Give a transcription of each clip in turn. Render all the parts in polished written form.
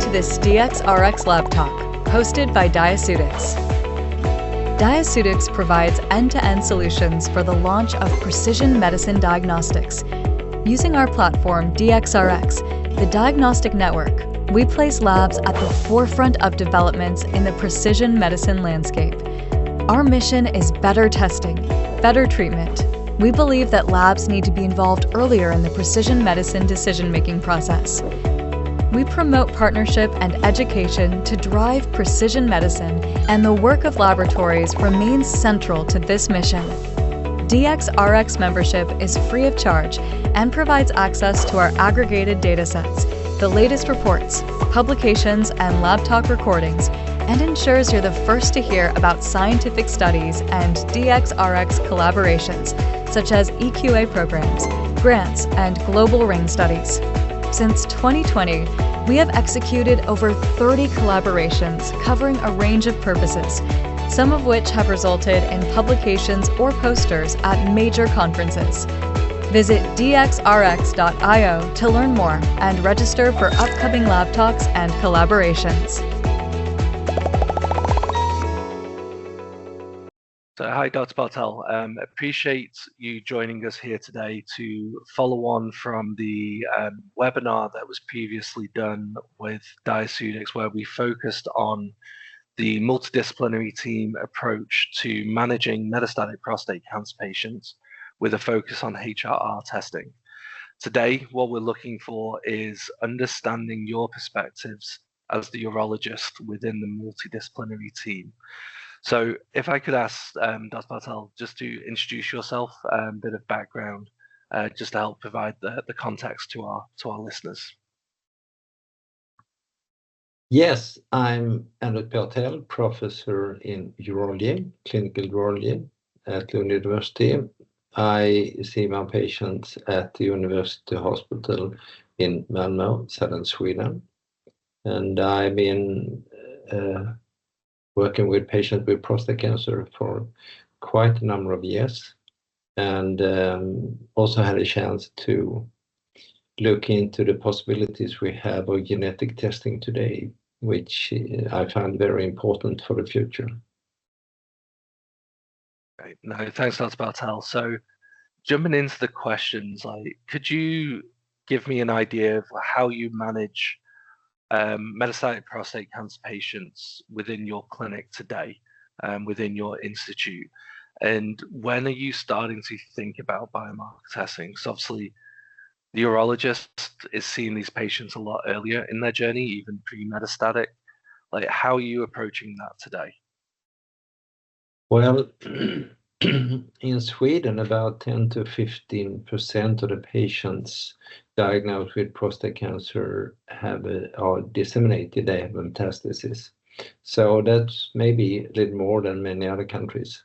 to this DXRX Lab Talk, hosted by Diaceutics. Diaceutics provides end-to-end solutions for the launch of precision medicine diagnostics. Using our platform, DXRX, the diagnostic network, we place labs at the forefront of developments in the precision medicine landscape. Our mission is better testing, better treatment. We believe that labs need to be involved earlier in the precision medicine decision-making process. We promote partnership and education to drive precision medicine, and the work of laboratories remains central to this mission. DXRX membership is free of charge and provides access to our aggregated datasets, the latest reports, publications, and lab talk recordings, and ensures you're the first to hear about scientific studies and DXRX collaborations, such as EQA programs, grants, and global ring studies. Since 2020, we have executed over 30 collaborations covering a range of purposes, some of which have resulted in publications or posters at major conferences. Visit dxrx.io to learn more and register for upcoming lab talks and collaborations. So, hi, Dr. Bartel. Appreciate you joining us here today to follow on from the webinar that was previously done with Diaceutics, where we focused on the multidisciplinary team approach to managing metastatic prostate cancer patients with a focus on HRR testing. Today, what we're looking for is understanding your perspectives as the urologist within the multidisciplinary team. So if I could ask Dr. Bartel just to introduce yourself, a bit of background, just to help provide the context to our listeners. Yes, I'm Anand Bartel, professor in urology, clinical urology at Lund University. I see my patients at the University Hospital in Malmö, southern Sweden, and I've been working with patients with prostate cancer for quite a number of years, and also had a chance to look into the possibilities we have of genetic testing today, which I find very important for the future. Great. No, thanks, Dr. Bartel. So jumping into the questions, could you give me an idea of how you manage metastatic prostate cancer patients within your clinic today, within your institute, and when are you starting to think about biomarker testing? So obviously the urologist is seeing these patients a lot earlier in their journey, even pre-metastatic. How are you approaching that today? Well, in Sweden, about 10 to 15% of the patients diagnosed with prostate cancer are disseminated, they have metastasis. So that's maybe a little more than many other countries.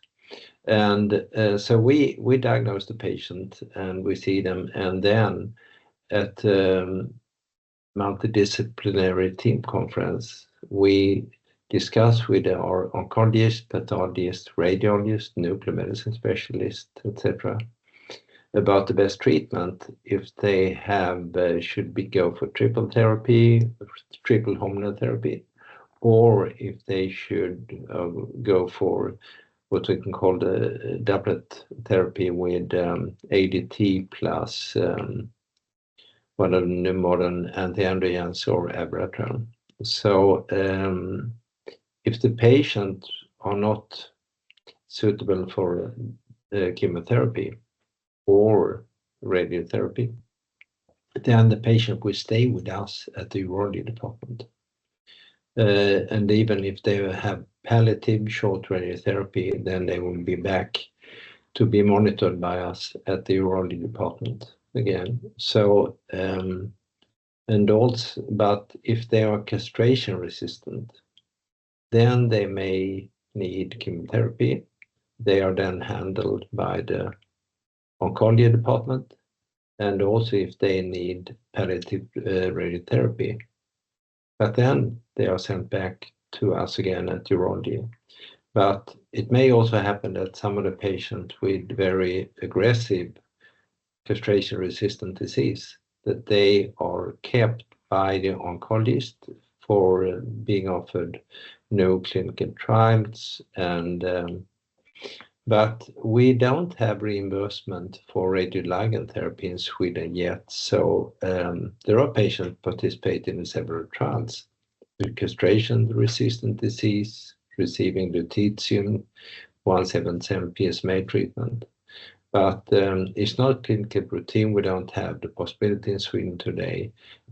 And so we diagnose the patient and we see them, and then at multidisciplinary team conference, we discuss with our oncologist, pathologist, radiologist, nuclear medicine specialist, etc., about the best treatment. If they have, should we go for triple therapy, triple hormonal therapy, or if they should go for what we can call the doublet therapy with ADT plus one of the modern anti-androgens or abiraterone. So if the patients are not suitable for chemotherapy or radiotherapy, then the patient will stay with us at the urology department. And even if they have palliative short radiotherapy, then they will be back to be monitored by us at the urology department again. So, and also, but if they are castration resistant, then they may need chemotherapy. They are then handled by the oncology department, and also if they need palliative radiotherapy. But then they are sent back to us again at urology. But it may also happen that some of the patients with very aggressive castration-resistant disease, that they are kept by the oncologist for being offered no clinical trials, and but we don't have reimbursement for radioligand therapy in Sweden yet. So there are patients participating in several trials with castration-resistant disease, receiving lutetium 177 PSMA treatment. But it's not clinical routine. We don't have the possibility in Sweden today.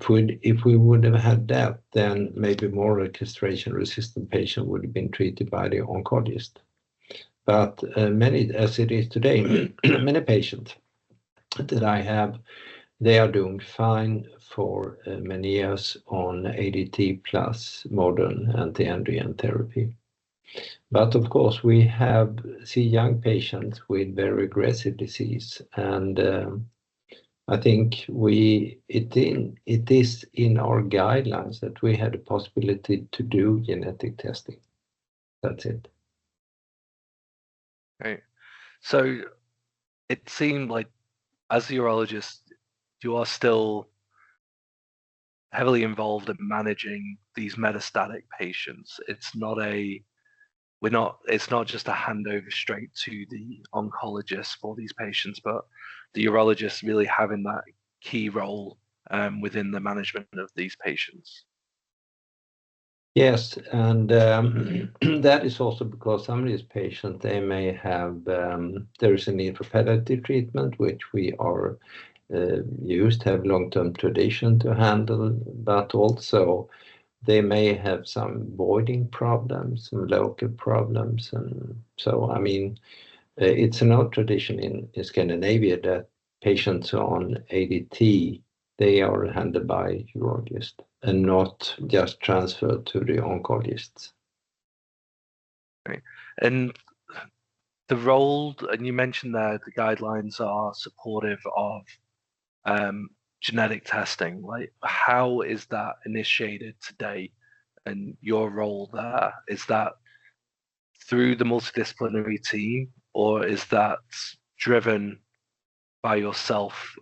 If we would have had that, then maybe more castration-resistant patients would have been treated by the oncologist. But many, as it is today, many patients that I have, they are doing fine for many years on ADT plus modern anti-androgen therapy. But of course, we see young patients with very aggressive disease, and I think it is in our guidelines that we had a possibility to do genetic testing. That's it. Right. So it seemed like, as a urologist, you are still heavily involved in managing these metastatic patients. It's not just a handover straight to the oncologist for these patients, but the urologist really having that key role within the management of these patients. Yes, and that is also because some of these patients, they may have, there is a need for palliative treatment, which we are used to have long-term tradition to handle, but also they may have some voiding problems, some local problems. And so, I mean, it's an old tradition in Scandinavia that patients on ADT, they are handled by urologists and not just transferred to the oncologists. Right. And the role, and you mentioned there, the guidelines are supportive of genetic testing. Like, how is that initiated today? And your role there, is that through the multidisciplinary team, or is that driven by yourself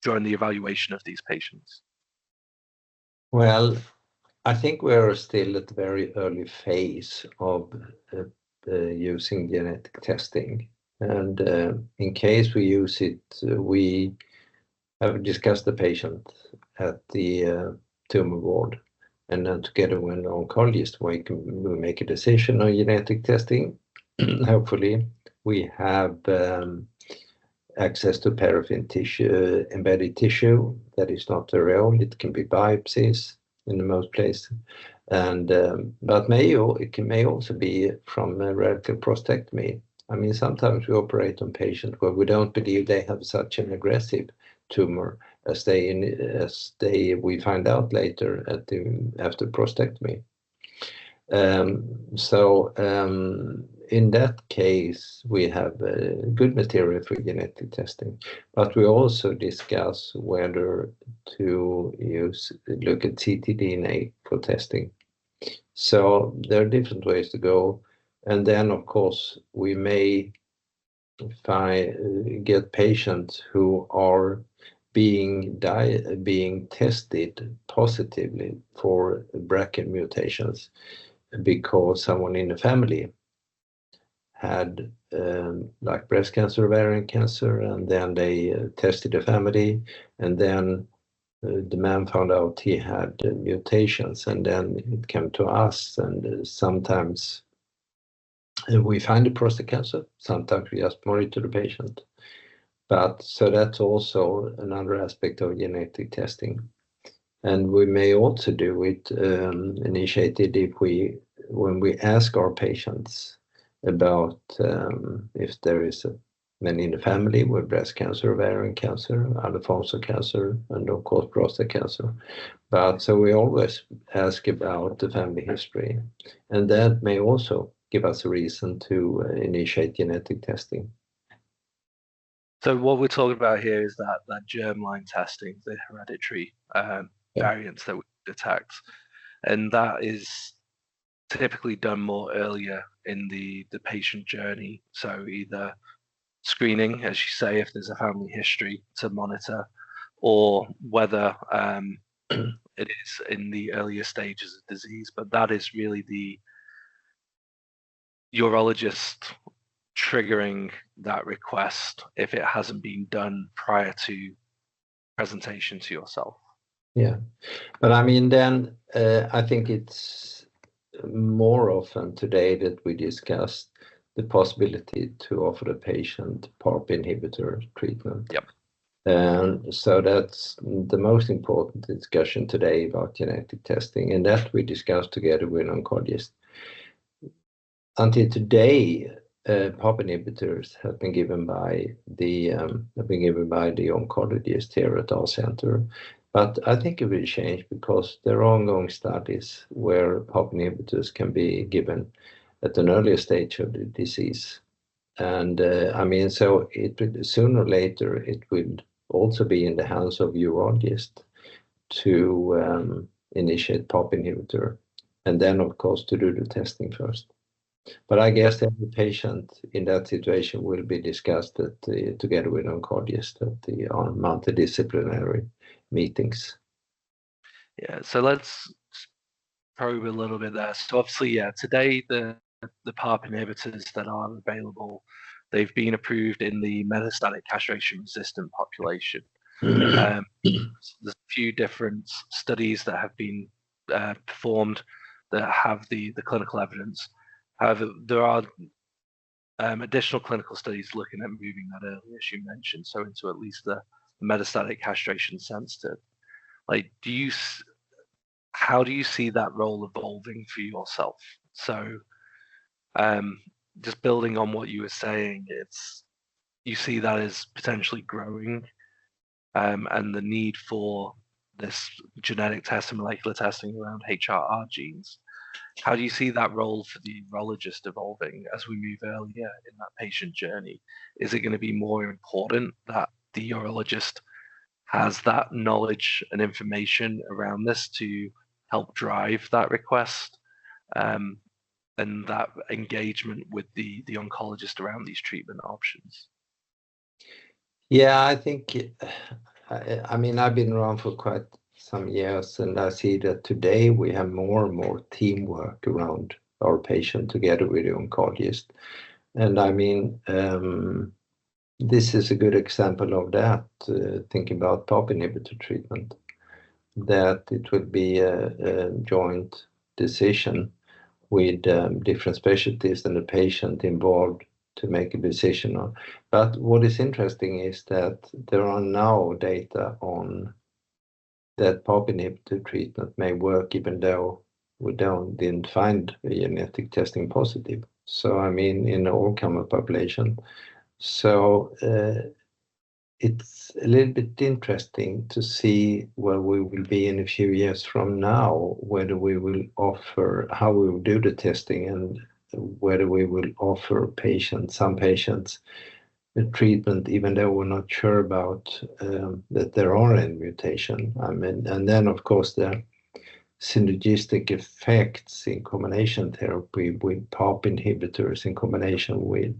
during the evaluation of these patients? Well, I think we're still at the very early phase of using genetic testing. And in case we use it, we have discussed the patient at the tumor ward. And then together with the oncologist, we make a decision on genetic testing. Hopefully, we have access to paraffin tissue, embedded tissue that is not very old. It can be biopsies in the most places, and but it may also be from a radical prostatectomy. I mean, sometimes we operate on patients where we don't believe they have such an aggressive tumor as we find out later after prostatectomy. In that case, we have good material for genetic testing, but we also discuss whether to look at ctDNA for testing. So there are different ways to go, and then of course we may get patients who are being tested positively for BRCA mutations because someone in the family had like breast cancer, ovarian cancer, and then they tested the family, and then the man found out he had mutations, and then it came to us, and sometimes we find the prostate cancer, sometimes we just monitor the patient. But so that's also another aspect of genetic testing. And we may also do it initiated when we ask our patients about if there is many in the family with breast cancer, ovarian cancer, other forms of cancer, and of course prostate cancer. But so we always ask about the family history, and that may also give us a reason to initiate genetic testing. So what we're talking about here is that germline testing, the hereditary variants that we detect, and that is typically done more earlier in the patient journey. So either screening, as you say, if there's a family history to monitor, or whether it is in the earlier stages of disease, but that is really the urologist triggering that request if it hasn't been done prior to presentation to yourself. Yeah, but I mean, then I think it's more often today that we discuss the possibility to offer the patient PARP inhibitor treatment. Yep. And so that's the most important discussion today about genetic testing, and that we discuss together with oncologists. Until today, PARP inhibitors have been given by the oncologist here at our center. But I think it will change because there are ongoing studies where PARP inhibitors can be given at an earlier stage of the disease. And I mean, so sooner or later, it will also be in the hands of urologists to initiate PARP inhibitor, and then, of course, to do the testing first. But I guess every patient in that situation will be discussed together with oncologists at the multidisciplinary meetings. Yeah, so let's probe a little bit there. So obviously, yeah, today the PARP inhibitors that are available, they've been approved in the metastatic castration-resistant population. So there's a few different studies that have been performed that have the clinical evidence. However, there are additional clinical studies looking at moving that earlier, as you mentioned, so into at least the metastatic castration sensitive. Like, how do you see that role evolving for yourself? So, just building on what you were saying, you see that as potentially growing, and the need for this genetic test and molecular testing around HRR genes. How do you see that role for the urologist evolving as we move earlier in that patient journey? Is it going to be more important that the urologist has that knowledge and information around this to help drive that request, and that engagement with the oncologist around these treatment options? Yeah, I think, I mean, I've been around for quite some years, and I see that today we have more and more teamwork around our patient together with the oncologist. And I mean, this is a good example of that, thinking about PARP inhibitor treatment, that it will be a joint decision with different specialties and the patient involved to make a decision on. But what is interesting is that there are now data on that PARP inhibitor treatment may work even though we didn't find a genetic testing positive. So I mean, in the all-comer population. So it's a little bit interesting to see where we will be in a few years from now, whether we will offer, how we will do the testing, and whether we will offer some patients a treatment, even though we're not sure about that there are any mutation. I mean, and then of course the synergistic effects in combination therapy with PARP inhibitors in combination with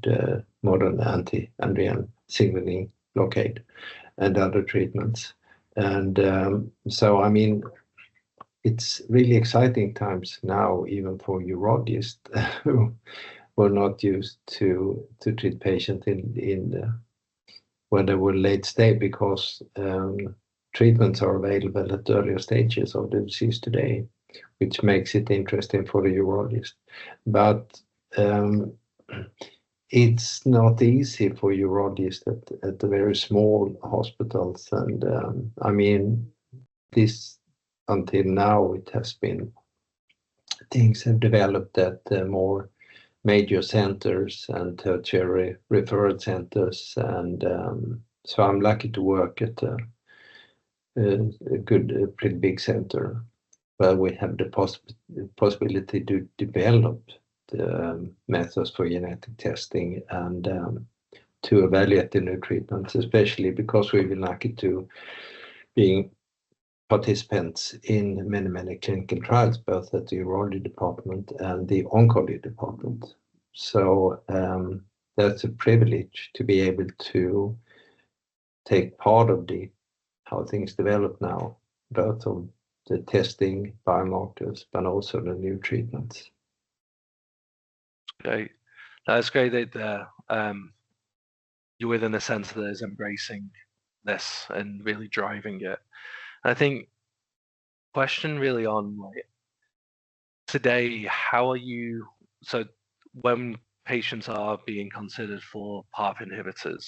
modern anti-androgen signaling blockade and other treatments. And so, I mean, it's really exciting times now, even for urologists who were not used to treat patients when they were late stage, because treatments are available at earlier stages of the disease today, which makes it interesting for the urologist. But it's not easy for urologists at the very small hospitals. And I mean, this until now, it has been, things have developed at more major centers and tertiary referral centers. And so I'm lucky to work at a pretty big center where we have the possibility to develop the methods for genetic testing and to evaluate the new treatments, especially because we've been lucky to being participants in many clinical trials, both at the urology department and the oncology department. So that's a privilege to be able to take part of how things develop now, both of the testing, biomarkers, but also the new treatments. Great. That's great that you're within a sense that is embracing this and really driving it. And I think question really on like today, how are you, so when patients are being considered for PARP inhibitors,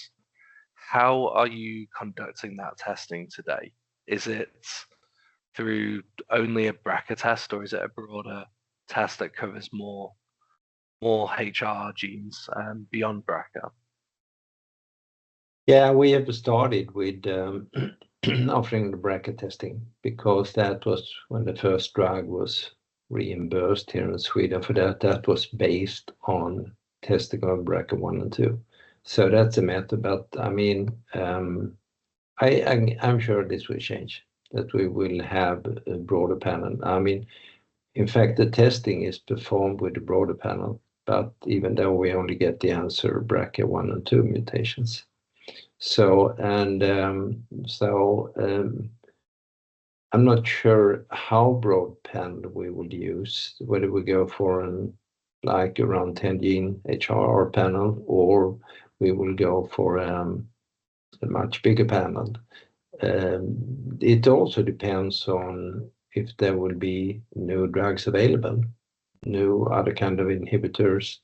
how are you conducting that testing today? Is it through only a BRCA test, or is it a broader test that covers more HRR genes beyond BRCA? Yeah, we have started with offering the BRCA testing because that was when the first drug was reimbursed here in Sweden. For that was based on testing of BRCA1 and 2. So that's a method, but I mean, I'm sure this will change, that we will have a broader panel. I mean, in fact, the testing is performed with a broader panel, but even though we only get the answer BRCA1 and 2 mutations. So, I'm not sure how broad panel we will use, whether we go for like around 10 gene HRR panel, or we will go for a much bigger panel. It also depends on if there will be new drugs available, new other kind of inhibitors.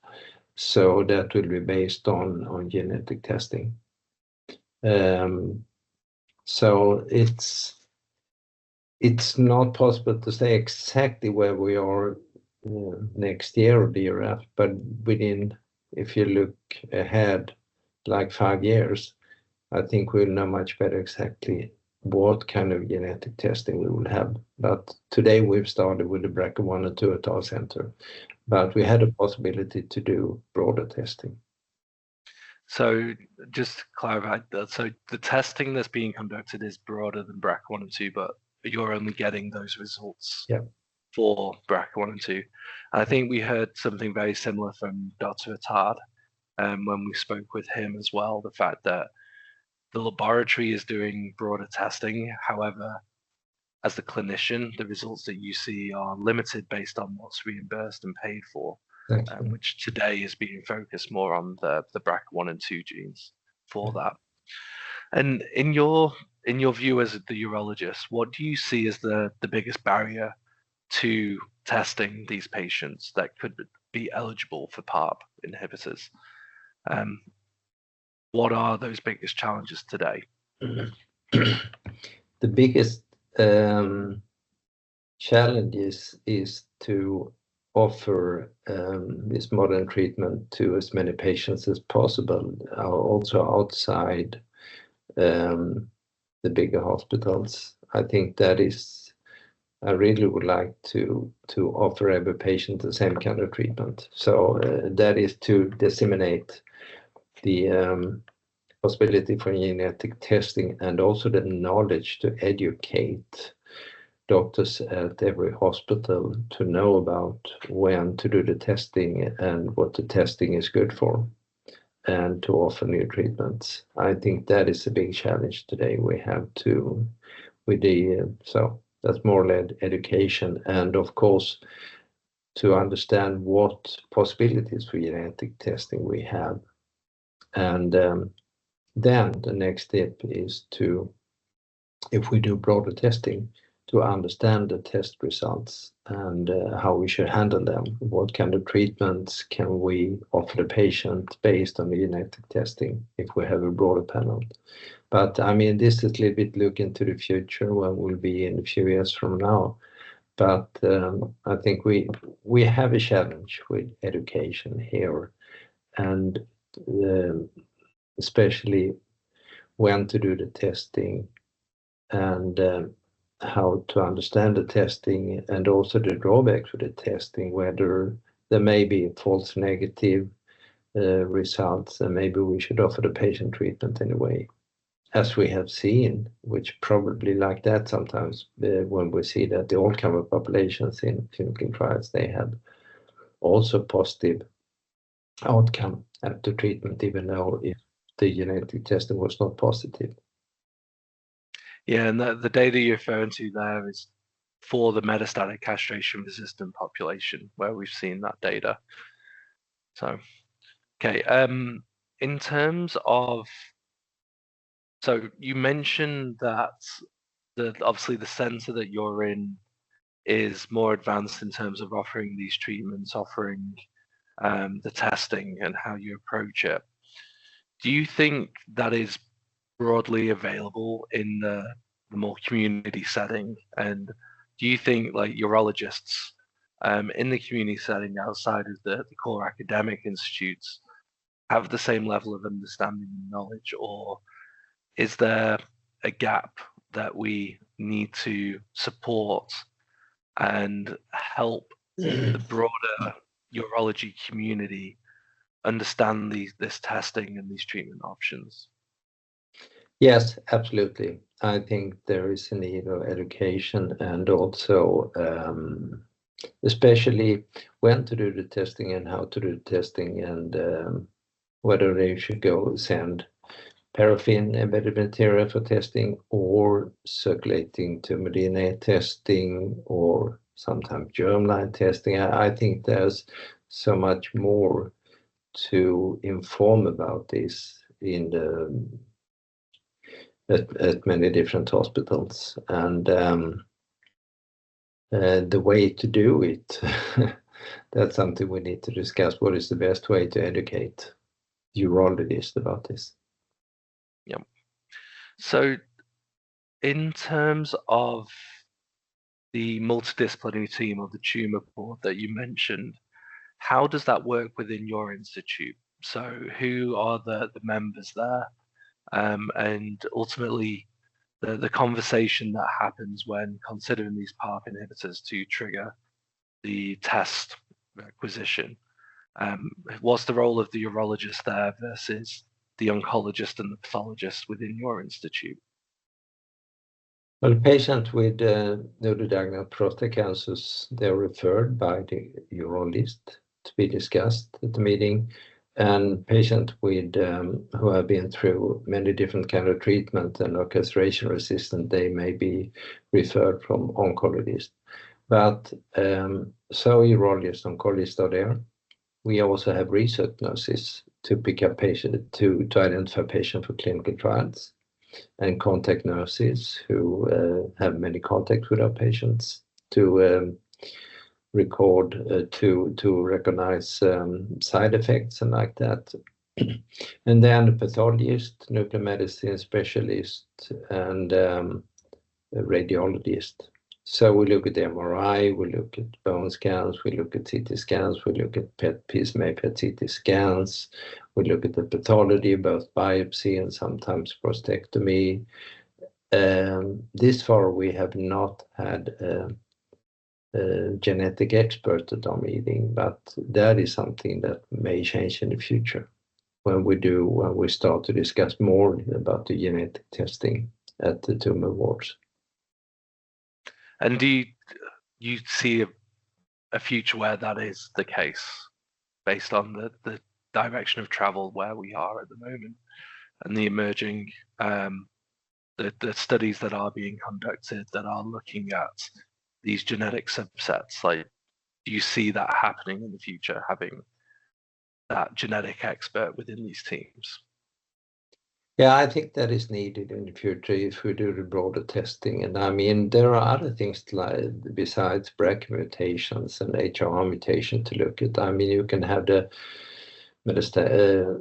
So that will be based on genetic testing. So it's not possible to say exactly where we are next year or the year after, but within, if you look ahead like 5 years, I think we'll know much better exactly what kind of genetic testing we will have. But today we've started with the BRCA1 and 2 at our center, but we had a possibility to do broader testing. So just to clarify that, so the testing that's being conducted is broader than BRCA1 and 2, but you're only getting those results for BRCA1 and 2. And I think we heard something very similar from Dr. Attard when we spoke with him as well, the fact that the laboratory is doing broader testing. However, as the clinician, the results that you see are limited based on what's reimbursed and paid for, which today is being focused more on the BRCA1 and 2 genes for that. And in your view as the urologist, what do you see as the biggest barrier to testing these patients that could be eligible for PARP inhibitors? What are those biggest challenges today? The biggest challenge is to offer this modern treatment to as many patients as possible, also outside the bigger hospitals. I think that is, I really would like to offer every patient the same kind of treatment. So that is to disseminate the possibility for genetic testing and also the knowledge to educate doctors at every hospital to know about when to do the testing and what the testing is good for, and to offer new treatments. I think that is a big challenge today. We have to, so that's more led education, and of course to understand what possibilities for genetic testing we have. And then the next step is to, if we do broader testing, to understand the test results and how we should handle them. What kind of treatments can we offer the patient based on the genetic testing if we have a broader panel? But I mean, this is a little bit look into the future, where we'll be in a few years from now. But I think we have a challenge with education here, and especially when to do the testing, and how to understand the testing, and also the drawbacks for the testing, whether there may be false negative results, and maybe we should offer the patient treatment anyway, as we have seen, which probably like that sometimes when we see that the all-comer populations in clinical trials, they have also positive outcome after treatment, even though if the genetic testing was not positive. Yeah, and the data you're referring to there is for the metastatic castration-resistant population where we've seen that data. So, okay, in terms of, so you mentioned that obviously the center that you're in is more advanced in terms of offering these treatments, offering the testing and how you approach it. Do you think that is broadly available in the more community setting? And do you think like urologists in the community setting outside of the core academic institutes have the same level of understanding and knowledge, or is there a gap that we need to support and help the broader urology community understand this testing and these treatment options? Yes, absolutely. I think there is a need of education, and also especially when to do the testing and how to do the testing, and whether they should go send paraffin embedded material for testing or circulating tumor DNA testing or sometimes germline testing. I think there's so much more to inform about this in at many different hospitals, and the way to do it, that's something we need to discuss. What is the best way to educate urologists about this? Yep. So in terms of the multidisciplinary team of the tumor board that you mentioned, how does that work within your institute? So who are the members there? And ultimately, the conversation that happens when considering these PARP inhibitors to trigger the test acquisition. What's the role of the urologist there versus the oncologist and the pathologist within your institute? Well, a patient with newly diagnosed prostate cancers, they're referred by the urologist to be discussed at the meeting. And patients with who have been through many different kind of treatment and are castration resistant, they may be referred from oncologist. But so urologists, oncologists are there. We also have research nurses to pick up patient to identify patients for clinical trials, and contact nurses who have many contacts with our patients to record, to recognize side effects and like that. And then a pathologist, nuclear medicine specialist, and a radiologist. So we look at MRI, we look at bone scans, we look at CT scans, we look at PET, PSMA, PET CT scans, we look at the pathology, both biopsy and sometimes prostatectomy. This far we have not had a genetic expert at our meeting, but that is something that may change in the future when we start to discuss more about the genetic testing at the tumor wards. And do you see a future where that is the case based on the direction of travel where we are at the moment and the emerging the studies that are being conducted that are looking at these genetic subsets? Like, do you see that happening in the future, having that genetic expert within these teams? Yeah, I think that is needed in the future if we do the broader testing. And I mean, there are other things like besides BRCA mutations and HRR mutation to look at. I mean, you can have the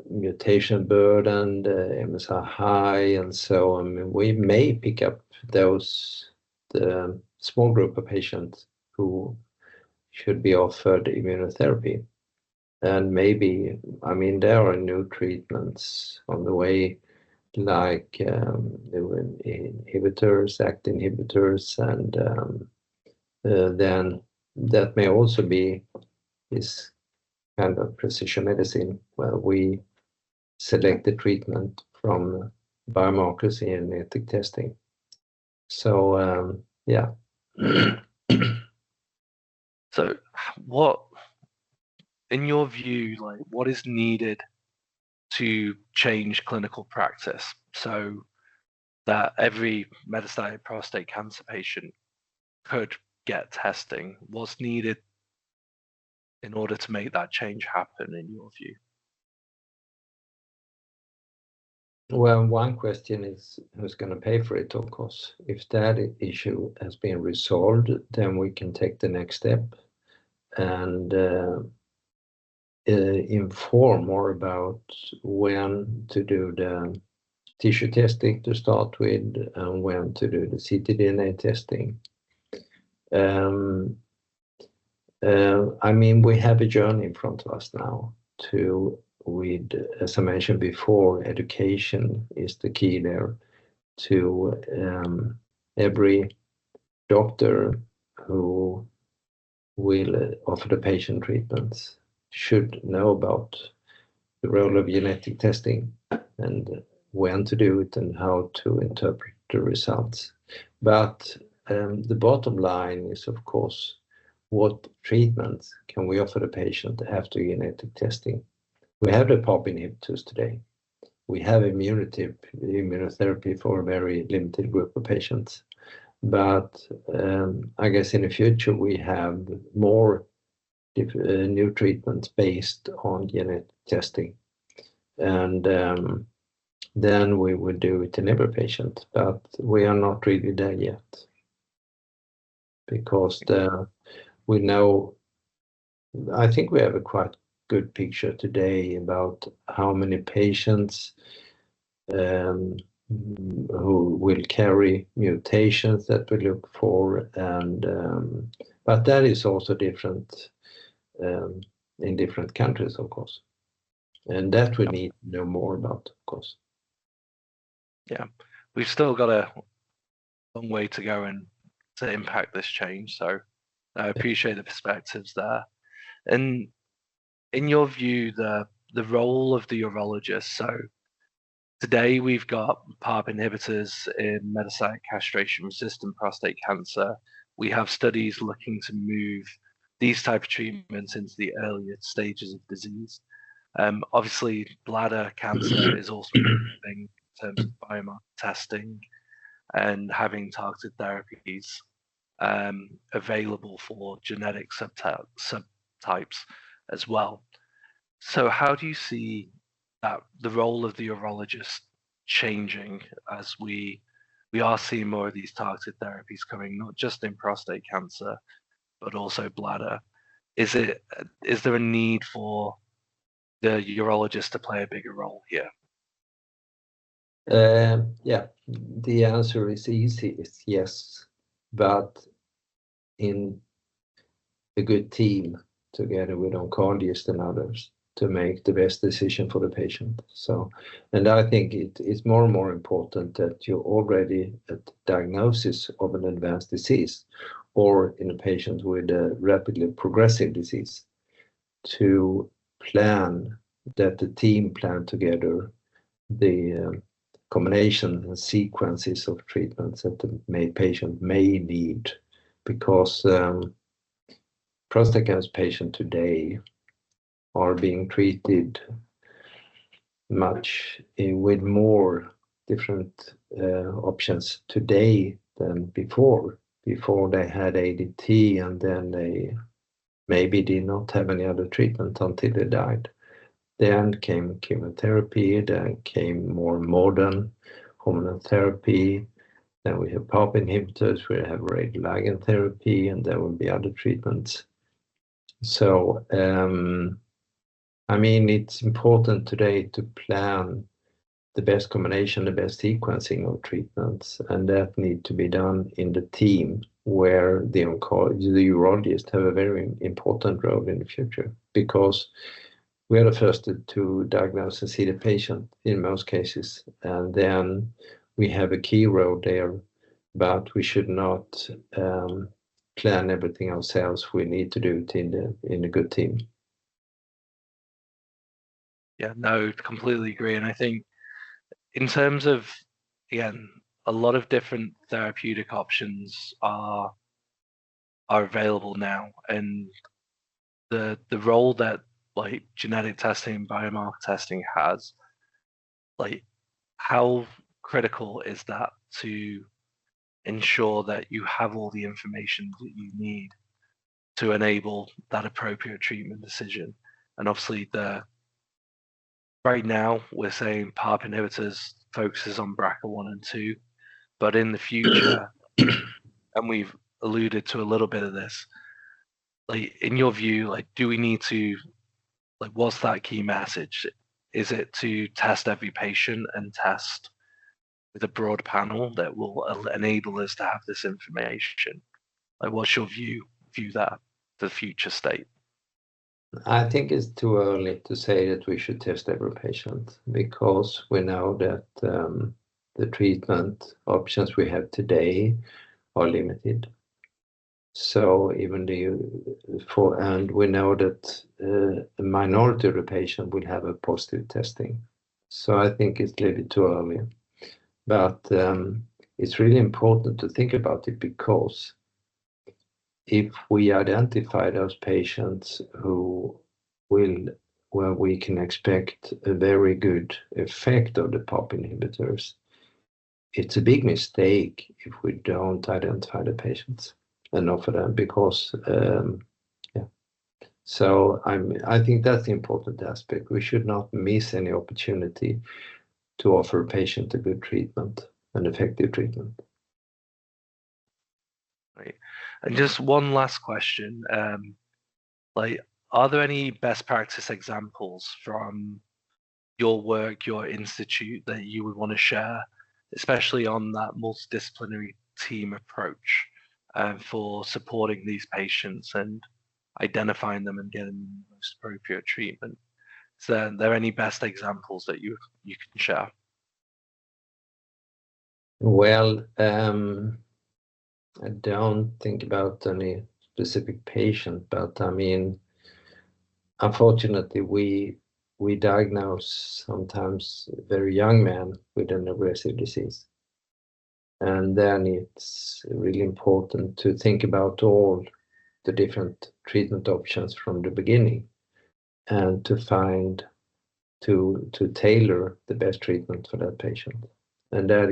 mutation burden, the MSI high, and so on. I mean, we may pick up the small group of patients who should be offered immunotherapy. And maybe, I mean, there are new treatments on the way, like inhibitors, ACT inhibitors, and then that may also be this kind of precision medicine where we select the treatment from biomarkers in genetic testing. So yeah. So what, in your view, like what is needed to change clinical practice so that every metastatic prostate cancer patient could get testing? What's needed in order to make that change happen, in your view? Well, one question is who's going to pay for it, of course. If that issue has been resolved, then we can take the next step and inform more about when to do the tissue testing to start with and when to do the ctDNA testing. I mean, we have a journey in front of us now with, as I mentioned before, education is the key there, to every doctor who will offer the patient treatments should know about the role of genetic testing and when to do it and how to interpret the results. But the bottom line is, of course, what treatments can we offer the patient after genetic testing? We have the PARP inhibitors today. We have immunotherapy for a very limited group of patients. But I guess in the future we have more new treatments based on genetic testing. And then we would do it in every patient, but we are not really there yet. Because we know, I think we have a quite good picture today about how many patients who will carry mutations that we look for, and but that is also different in different countries, of course, and that we need to know more about, of course. Yeah, we've still got a long way to go and to impact this change, so I appreciate the perspectives there. And in your view, the role of the urologist, so today we've got PARP inhibitors in metastatic castration-resistant prostate cancer. We have studies looking to move these type of treatments into the earlier stages of disease. Obviously, bladder cancer is also moving in terms of biomarker testing and having targeted therapies available for genetic subtypes as well. So how do you see that the role of the urologist changing as we are seeing more of these targeted therapies coming, not just in prostate cancer, but also bladder? Is there a need for the urologist to play a bigger role here? Yeah, the answer is easy, it's yes, but in a good team together with oncologists and others to make the best decision for the patient. So, and I think it's more and more important that you're already at diagnosis of an advanced disease or in a patient with a rapidly progressive disease to plan, that the team plan together the combination and sequences of treatments that the patient may need, because prostate cancer patients today are being treated much with more different options today than before. Before they had ADT and then they maybe did not have any other treatment until they died. Then came chemotherapy, then came more modern hormonal therapy. Then we have PARP inhibitors, we have radioligand therapy, and there will be other treatments. So, I mean, it's important today to plan the best combination, the best sequencing of treatments, and that need to be done in the team where the urologist have a very important role in the future, because we are the first to diagnose and see the patient in most cases, and then we have a key role there, but we should not plan everything ourselves. We need to do it in a good team. Yeah, no, completely agree. And I think in terms of, again, a lot of different therapeutic options are available now, and the role that like genetic testing and biomarker testing has, like how critical is that to ensure that you have all the information that you need to enable that appropriate treatment decision. And obviously, right now we're saying PARP inhibitors focuses on BRCA1 and 2, but in the future, and we've alluded to a little bit of this, like in your view, like do we need to, like what's that key message? Is it to test every patient and test with a broad panel that will enable us to have this information? Like what's your view that the future state? I think it's too early to say that we should test every patient, because we know that the treatment options we have today are limited. So even and we know that a minority of the patient will have a positive testing. So I think it's a little bit too early, but it's really important to think about it, because if we identify those patients where we can expect a very good effect of the PARP inhibitors, it's a big mistake if we don't identify the patients and offer them, because so I think that's the important aspect. We should not miss any opportunity to offer a patient a good treatment, an effective treatment. Right. And just one last question, like are there any best practice examples from your work, your institute, that you would want to share, especially on that multidisciplinary team approach for supporting these patients and identifying them and getting the most appropriate treatment? So are there any best examples that you can share? Well, I don't think about any specific patient, but I mean, unfortunately, we diagnose sometimes very young men with an aggressive disease. And then it's really important to think about all the different treatment options from the beginning, and to tailor the best treatment for that patient. And that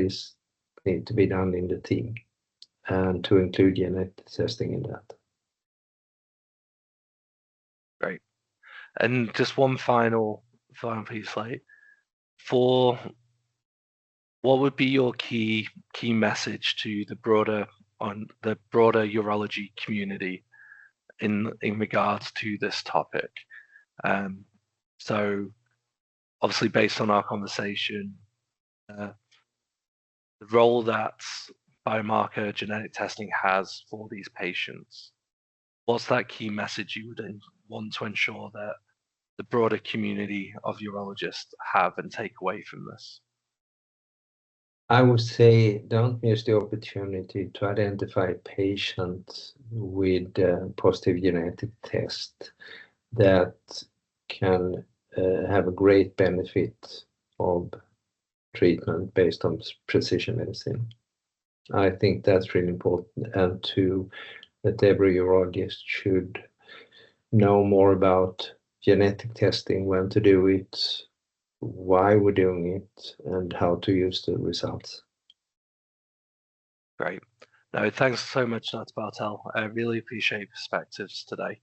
need to be done in the team, and to include genetic testing in that. Great. And just one final piece, like for what would be your key message to the broader urology community in regards to this topic? So obviously based on our conversation, the role that biomarker genetic testing has for these patients, what's that key message you would want to ensure that the broader community of urologists have and take away from this? I would say don't miss the opportunity to identify patients with positive genetic test that can have a great benefit of treatment based on precision medicine. I think that's really important, and that every urologist should know more about genetic testing, when to do it, why we're doing it, and how to use the results. Great. No, thanks so much, Dr. Bartel. I really appreciate your perspectives today.